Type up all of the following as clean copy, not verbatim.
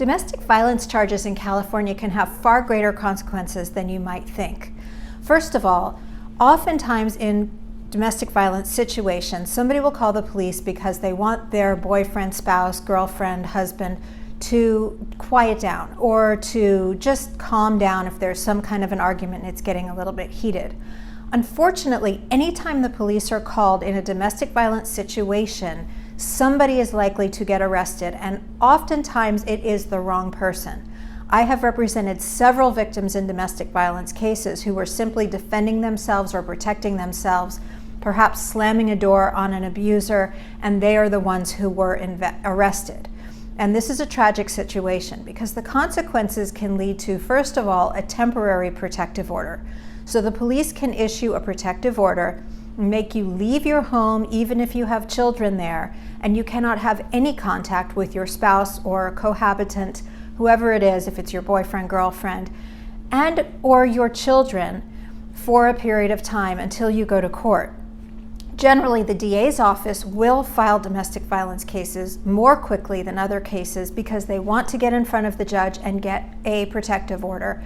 Domestic violence charges in California can have far greater consequences than you might think. First of all, oftentimes in domestic violence situations, somebody will call the police because they want their boyfriend, spouse, girlfriend, husband to quiet down or to just calm down if there's some kind of an argument and it's getting a little bit heated. Unfortunately, anytime the police are called in a domestic violence situation, somebody is likely to get arrested, and oftentimes it is the wrong person. I have represented several victims in domestic violence cases who were simply defending themselves or protecting themselves, perhaps slamming a door on an abuser, and they are the ones who were arrested. And this is a tragic situation because the consequences can lead to, first of all, a temporary protective order. So the police can issue a protective order, make you leave your home even if you have children there, and you cannot have any contact with your spouse or cohabitant, whoever it is, if it's your boyfriend, girlfriend, and or your children for a period of time until you go to court. Generally, the DA's office will file domestic violence cases more quickly than other cases because they want to get in front of the judge and get a protective order.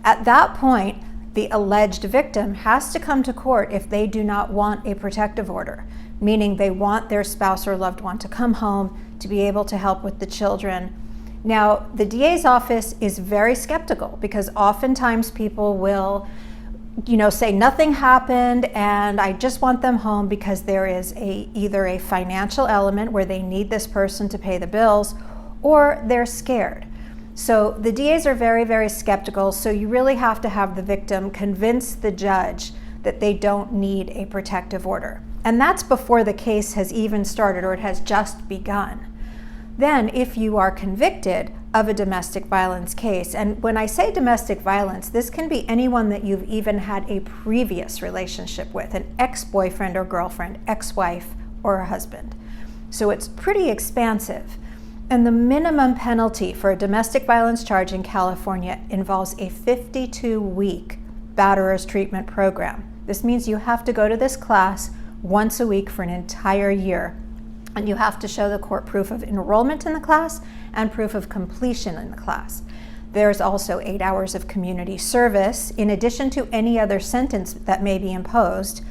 At that point, the alleged victim has to come to court if they do not want a protective order, meaning they want their spouse or loved one to come home to be able to help with the children. Now, the DA's office is very skeptical because oftentimes people will, say nothing happened and I just want them home because there is either a financial element where they need this person to pay the bills or they're scared. So the DAs are very, very skeptical, so you really have to have the victim convince the judge that they don't need a protective order. And that's before the case has even started or it has just begun. Then, if you are convicted of a domestic violence case, and when I say domestic violence, this can be anyone that you've even had a previous relationship with, an ex-boyfriend or girlfriend, ex-wife or a husband. So it's pretty expansive. And the minimum penalty for a domestic violence charge in California involves a 52-week batterers treatment program. This means you have to go to this class once a week for an entire year. And you have to show the court proof of enrollment in the class and proof of completion in the class. There's also 8 hours of community service in addition to any other sentence that may be imposed.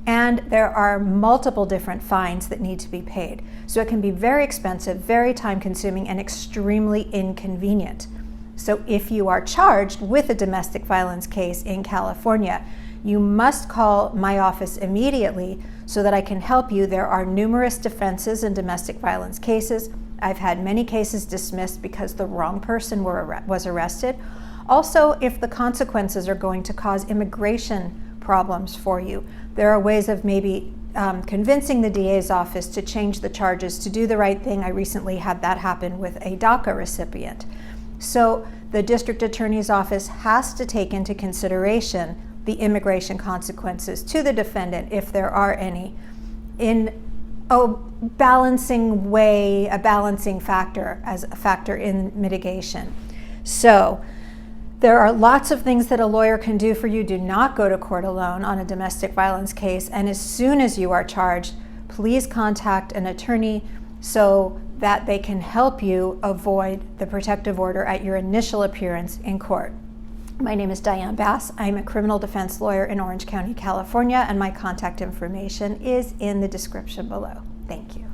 And there are multiple different fines that need to be paid. So it can be very expensive, very time-consuming, and extremely inconvenient. So if you are charged with a domestic violence case in California, you must call my office immediately so that I can help you. There are numerous defenses in domestic violence cases. I've had many cases dismissed because the wrong person was arrested. Also, if the consequences are going to cause immigration problems for you, there are ways of maybe convincing the DA's office to change the charges, to do the right thing. I recently had that happen with a DACA recipient. So the district attorney's office has to take into consideration the immigration consequences to the defendant, if there are any, in a balancing way, a balancing factor as a factor in mitigation. So there are lots of things that a lawyer can do for you. Do not go to court alone on a domestic violence case. And as soon as you are charged, please contact an attorney so that they can help you avoid the protective order at your initial appearance in court. My name is Diane Bass. I'm a criminal defense lawyer in Orange County, California, and my contact information is in the description below. Thank you.